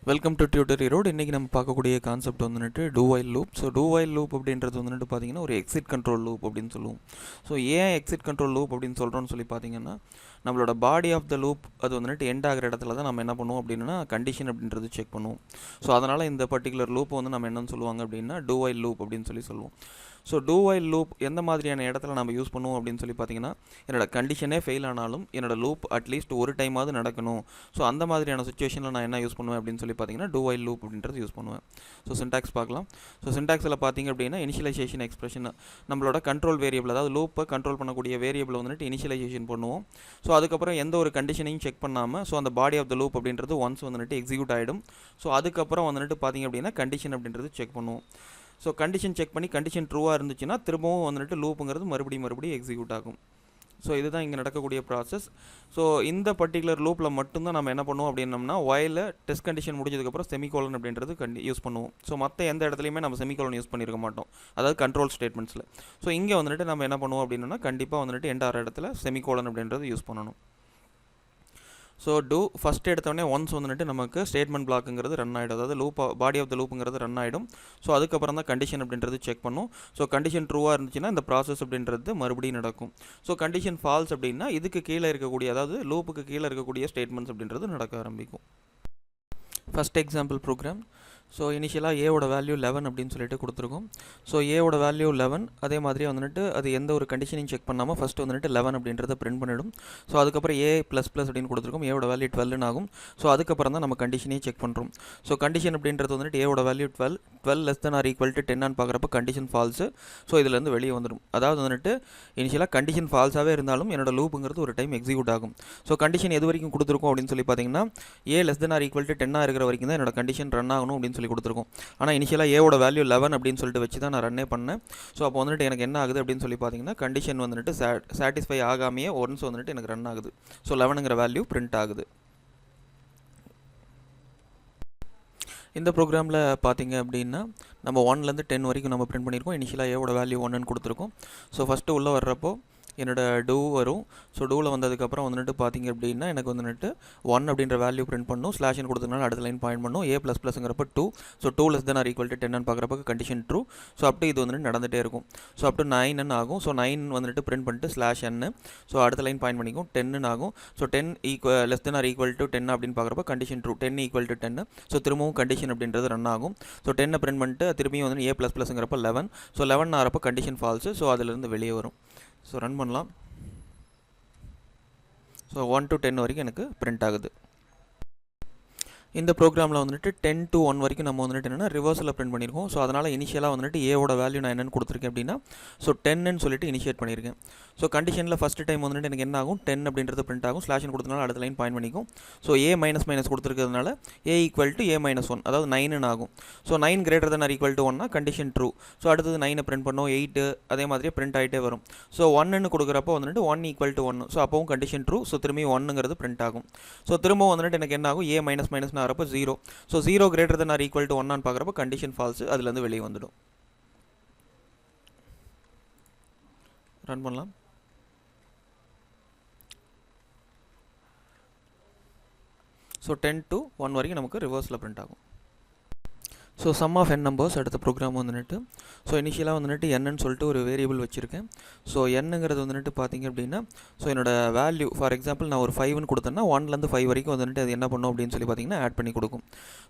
Welcome to டியூட்டரி road. இன்றைக்கி நம்ம பார்க்கக்கூடிய கான்செப்ட் வந்துட்டு two while loop. So two while loop அப்படின்றது வந்துட்டு பார்த்திங்கன்னா ஒரு எக்ஸிட் கண்ட்ரோல் லூப் அப்படின்னு சொல்லுவோம். ஸோ ஏன் எக்ஸிட் கண்ட்ரோல் லூப் அப்படின்னு சொல்கிறோன்னு சொல்லி பார்த்தீங்கன்னா, நம்மளோட பாடி ஆஃப் த லூப் அது வந்துட்டு எண்ட் ஆகிற இடத்துல தான் நம்ம என்ன பண்ணுவோம் அப்படின்னா கண்டிஷன் அப்படின்றது செக் பண்ணுவோம். ஸோ அதனால் இந்த பர்டிகுலர் லூப் வந்து நம்ம என்னென்னு சொல்லுவாங்க அப்படின்னா டூ வைல் லூப் அப்படின்னு சொல்லுவோம். ஸோ டூ வைல் லூப் எந்த மாதிரியான இடத்துல நம்ம யூஸ் பண்ணுவோம் அப்படின்னு சொல்லி பார்த்தீங்கன்னா, என்னோட கண்டிஷனே ஃபெயில் ஆனாலும் என்னோட லூப் அட்லீஸ்ட் ஒரு டைமாவது நடக்கணும். ஸோ அந்த மாதிரியான சுச்சுவேஷனில் நான் என்ன யூஸ் பண்ணுவேன் அப்படின்னு சொல்லி பார்த்தீங்கன்னா டூ வைல் லூப் அப்படின்றது யூஸ் பண்ணுவேன். ஸோ சின்டாக்ஸ் பார்க்கலாம். ஸோ சின்டாக்ஸில் பார்த்தீங்க அப்படின்னா இனிஷியலைசேஷன் எக்ஸ்பிரஷன் நம்மளோட கண்ட்ரோல் வேரியபிள், அதாவது லூப்பை கண்ட்ரோல் பண்ணக்கூடிய வேரியபிள் வந்துட்டு இனிஷியலைசேஷன் பண்ணுவோம். ஸோ அதுக்கப்புறம் எந்த ஒரு கண்டிஷனையும் செக் பண்ணாமல் ஸோ அந்த பாடி ஆஃப் த லூப் அப்படின்றது ஒன்ஸ் வந்துட்டு எக்ஸிக்யூட் ஆகிடும். ஸோ அதுக்கப்புறம் வந்துட்டு பார்த்தீங்க அப்படின்னா கண்டிஷன் அப்படின்றது செக் பண்ணுவோம். ஸோ கண்டிஷன் செக் பண்ணி கண்டிஷன் ட்ரூவாக இருந்துச்சுன்னா திரும்பவும் வந்துட்டு லூப்புங்கிறது மறுபடியும் எக்ஸிக்யூட் ஆகும். ஸோ இதுதான் இங்கே நடக்கக்கூடிய ப்ராசஸ். ஸோ இந்த பர்டிகுலர் லூப்பில் மட்டும்தான் நம்ம என்ன பண்ணுவோம் அப்படின்னம்னா ஒயில டெஸ்ட் கண்டிஷன் முடிஞ்சதுக்கப்புறம் செமிகோலன் அப்படின்றது யூஸ் பண்ணுவோம். ஸோ மற்ற எந்த இடத்துலையுமே நம்ம செமிகோலன் யூஸ் பண்ணியிருக்க மாட்டோம், அதாவது கண்ட்ரோல் ஸ்டேட்மெண்ட்ஸில். ஸோ இங்கே வந்துட்டு நம்ம என்ன பண்ணுவோம் அப்படின்னா கண்டிப்பாக வந்துட்டு எண்ட் ஆகிற இடத்துல செமிகோலன் அப்படின்றது யூஸ் பண்ணணும். ஸோ ஃபஸ்ட் எடுத்தோடனே ஒன்ஸ் வந்துட்டு நமக்கு ஸ்டேட்மெண்ட் பிளாக்குங்கிறது ரன் ஆகிடும், அதாவது பாடி ஆஃப் த லூப்புங்கிறது ரன் ஆகிடும். ஸோ அதுக்கப்புறம் தான் கண்டிஷன் அப்படின்றது செக் பண்ணும். ஸோ கண்டிஷன் ட்ரூவாக இருந்துச்சுன்னா இந்த ப்ராசஸ் அப்படின்றது மறுபடியும் நடக்கும். ஸோ கண்டிஷன் ஃபால்ஸ் அப்படின்னா இதுக்கு கீழே இருக்கக்கூடிய, அதாவது லூப்புக்கு கீழே இருக்கக்கூடிய ஸ்டேட்மெண்ட்ஸ் அப்படின்றது நடக்க ஆரம்பிக்கும். First example program. ஸோ இனிஷியலாக ஏவோட வேல்யூ 11 அப்படின்னு சொல்லிட்டு கொடுத்துருக்கோம். ஸோ ஏவோட வேல்யூ 11, அதே மாதிரி வந்துட்டு அது எந்த ஒரு கண்டிஷனையும் செக் பண்ணாமல் ஃபஸ்ட்டு வந்துட்டு 11 அப்படின்றத பிரிண்ட் பண்ணிடும். ஸோ அதுக்கப்புறம் ஏ ப்ளஸ் ப்ளஸ் அப்படின்னு கொடுத்துருக்கோம், ஏவோட வேல்யூ 12 ஆகும். ஸோ அதுக்கப்புறம் தான் நம்ம கண்டிஷனையும் செக் பண்ணுறோம். ஸோ கண்டிஷன் அப்படின்றது வந்துட்டு ஏவோட value 12 less than or equal to 10 பார்க்குறப்ப கண்டிஷன் ஃபால்ஸு. ஸோ இதுலேருந்து வெளியே வந்துடும். அதாவது வந்துட்டு இனிஷியலாக கண்டிஷன் ஃபால்ஸாகவே இருந்தாலும் என்னோட லூப்புங்கிறது ஒரு டைம் எக்ஸிக்யூட் ஆகும். ஸோ கண்டிஷன் எது வரைக்கும் கொடுத்துருக்கோம் அப்படின்னு சொல்லி பார்த்தீங்கன்னா a less than or equal to 10 இருக்கிற வரைக்கும் தான் என்னோட கண்டிஷன் ரன் ஆகணும் அப்படின்னு சொல்லி கொடுத்துருக்கோம். ஆனால் இனிஷியலாக ஏவோட வேல்யூ 11 அப்படின்னு சொல்லிட்டு வச்சு தான் நான் ரன்னே பண்ணேன். ஸோ அப்போ வந்துட்டு எனக்கு என்ன ஆகுது அப்படின்னு சொல்லி பார்த்தீங்கன்னா கண்டிஷன் வந்துட்டு சாட்டிஸ்ஃபை ஆகாமையே ஒன்ஸ் வந்துட்டு எனக்கு ரன் ஆகுது. ஸோ 11ங்கிற வேல்யூ பிரிண்ட் ஆகுது. இந்த ப்ரோக்ராமில் பார்த்தீங்க அப்படின்னா நம்ம 1லேருந்து 10 வரைக்கும் நம்ம பிரிண்ட் பண்ணியிருக்கோம். இனிஷியலாக ஏவோட வேல்யூ 1ன்னு கொடுத்துருக்கோம். ஸோ ஃபஸ்ட்டு உள்ளே வர்றப்போ என்னோடய டூ வரும். ஸோ டூவில் வந்ததுக்கப்புறம் வந்துட்டு பார்த்திங்க அப்படின்னா எனக்கு வந்துட்டு 1 அப்படின்ற வேல்யூ பிரிண்ட் பண்ணும். ஸ்லாஷன் கொடுத்ததுனால அடுத்த லைன் பாயிண்ட் பண்ணும். ஏ ப்ளஸ் ப்ளஸ்ங்கிறப்ப 2. So 2 less than or equal to 10 பார்க்குறப்ப கண்டிஷன் ட்ரூ. ஸோ அப்படி இது வந்துட்டு நடந்துகிட்டே இருக்கும். ஸோ அப் டு 9 ஆகும். ஸோ 9 வந்துட்டு பிரிண்ட் பண்ணிட்டு ஸ்லாஷ் n. ஸோ அடுத்த லைன் பாயிண்ட் பண்ணிக்கும் 10 ஆகும். So 10 less than or equal to 10 அப்படின்னு பார்க்குறப்ப condition true. 10 equal to 10. So திரும்பவும் கண்டிஷன் அப்படின்றது ரன் ஆகும். ஸோ 10 பிரிண்ட் பண்ணிட்டு திரும்பியும் வந்து ஏ ப்ளஸ் ப்ளஸ்ங்கிறப்ப 11. ஸோ 11 ஆகிறப்ப கண்டிஷன் ஃபால்ஸு. ஸோ அதிலிருந்து வெளியே வரும். ஸோ ரன் பண்ணலாம். ஸோ 1 to 10 வரைக்கும் எனக்கு பிரிண்ட் ஆகுது. இந்த ப்ரோக்ராமில் வந்துட்டு 10 to 1 வரைக்கும் நம்ம வந்துட்டு என்னென்னா ரிவர்ஸில் பிரிண்ட் பண்ணியிருக்கோம். ஸோ அதனால் இனிஷியலாக வந்துட்டு ஏவோட வேல்யூ நான் என்னென்னு கொடுத்துருக்கேன் அப்படின்னா ஸோ 10ன்னு சொல்லிட்டு இனிஷியேட் பண்ணியிருக்கேன். ஸோ கண்டிஷனில் ஃபஸ்ட்டு டைம் வந்துட்டு எனக்கு என்ன ஆகும், 10 அப்படின்றது பிரிண்ட் ஆகும். ஸ்லாஷன் கொடுத்தனால அடுத்த லைன் பாயிண்ட் பண்ணிக்கும். ஸோ ஏ மைனஸ் மைனஸ் கொடுத்துருக்கிறதுனால a equal to a minus 1, அதாவது 9 ஆகும். So 9 greater than or equal to 1 condition true. So அடுத்தது 9 பிரிண்ட் பண்ணோம், 8 அதே மாதிரியே பிரிண்ட் ஆகிட்டே வரும். ஸோ 1ன்னு கொடுக்குறப்போ வந்துட்டு 1 ஈக்குவல் டு 1. ஸோ அப்பவும் கண்டிஷன் ட்ரூ. ஸோ திரும்பி 1ங்கிறது பிரிண்ட் ஆகும். ஸோ திரும்பவும் வந்துட்டு எனக்கு என்ன ஆகும், ஏ மைனஸ் மைனஸ்னு ஆகிறப்போ 0. So 0 greater than or equal to 1 பார்க்குறப்ப கண்டிஷன் ஃபால்ஸு. அதுலேருந்து வெளியே வந்துடும். ரன் பண்ணலாம். ஸோ 10 to 1 வரைக்கும் நமக்கு ரிவர்ஸில் பிரிண்ட் ஆகும். So sum of n numbers அடுத்த ப்ரோக்ராம் வந்துட்டு ஸோ இனிஷியலாக வந்துட்டு என்னன்னு சொல்லிட்டு ஒரு வேரியபிள் வச்சுருக்கேன். ஸோ என்னங்கிறது வந்துட்டு பார்த்திங்க அப்படின்னா ஸோ என்னோடய வேல்யூ ஃபார் எக்ஸாம்பிள் நான் ஒரு 5ன்னு கொடுத்தேன்னா 1லேருந்து 5 வரைக்கும் வந்துட்டு அது என்ன பண்ணும் அப்படின்னு சொல்லி பார்த்திங்கன்னா ஆட் பண்ணி கொடுக்கும்.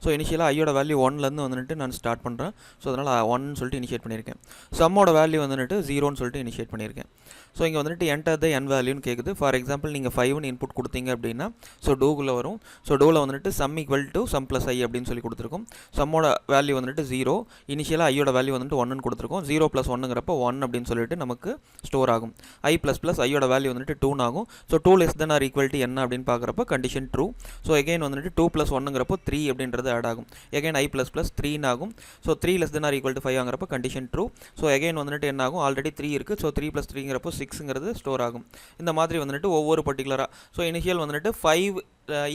ஸோ இனிஷியலாக ஐயோட வேல்யூ 1லேருந்து வந்துட்டு நான் ஸ்டார்ட் பண்ணுறேன். ஸோ அதனால் 1ன்னு சொல்லிட்டு இனிஷியேட் பண்ணியிருக்கேன். சம்மோட வேல்யூ வந்துட்டு 0ன்னு சொல்லிட்டு இனிஷியேட் பண்ணியிருக்கேன். ஸோ இங்கே வந்துட்டு என்டர் த என் வேல்யூன்னு கேட்குது. ஃபார் எக்ஸாம்பிள் நீங்கள் 5ன்னு இன்புட் கொடுத்தீங்க அப்படின்னா ஸோ டூக்குள்ளே வரும். ஸோ டூவில் வந்துட்டு sum equal to sum plus i அப்படின்னு சொல்லி கொடுத்துருக்கோம். சம்மோட வேல்யூ வந்துட்டு 0. இனிஷியலாக ஐயோட வேல்யூ வந்துட்டு 1ன்னு கொடுத்துருக்கோம். 0 + 1ங்கிறப்ப 1 அப்படின்னு சொல்லிட்டு நமக்கு ஸ்டோர் ஆகும். ஐ ப்ளஸ் ப்ளஸ் ஐயோட வேல்யூ வந்துட்டு 2 ஆகும். So 2 less than or equal to என்ன அப்படின்னு பார்க்குறப்ப கண்டிஷன் ட்ரூ. ஸோ எகைன் வந்துட்டு 2 + 1ங்கிறப்போ 3 அப்படின்றது ஆட் ஆகும். எகைன் ஐ ப்ளஸ் ப்ளஸ் 3 ஆகும். So 3 less than or equal to 5 ஆகிறப்ப கண்டிஷன் ட்ரூ. ஸோ எகைன் வந்துட்டு என்ன ஆகும், ஆல்ரெடி 3 இருக்குது. ஸோ 3 + 3ங்கிறப்போ 6ங்கிறது ஸ்டோர் ஆகும். இந்த மாதிரி வந்துட்டு ஒவ்வொரு பர்டிகுலராக ஸோ இனிஷியல் வந்துட்டு 5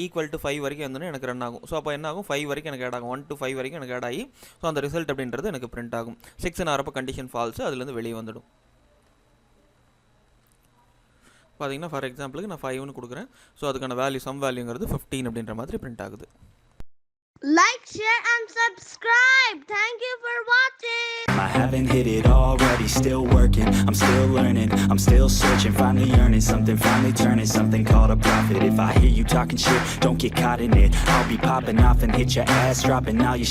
ஈக்குவல் டு 5 வரைக்கும் வந்து எனக்கு ரன் ஆகும். ஸோ அப்போ என்ன ஆகும், 5 வரைக்கும் எனக்கு ஆட் ஆகும். 1 to 5 வரைக்கும் எனக்கு ஆட் ஆகி ஸோ அந்த ரிசல்ட் அப்படின்றது எனக்கு பிரிண்ட் ஆகும். 6ன்னு ஆகிறப்ப கண்டிஷன் ஃபால்ஸு. அதுலேருந்து வெளியே வந்துடும். பார்த்தீங்கன்னா ஃபார் எக்ஸாம்பிளுக்கு நான் 5ன்னு கொடுக்குறேன். ஸோ அதுக்கான வேல்யூ சம் வேல்யூங்கிறது 15 அப்படின்ற மாதிரி பிரிண்ட் ஆகுது. Like, share, and subscribe. Thank you for watching. I haven't hit it already, still working, I'm still learning, I'm still searching, finally earning something, finally turning something called a profit. If I hear you talking shit, don't get caught in it, I'll be popping off and hit your ass dropping, now you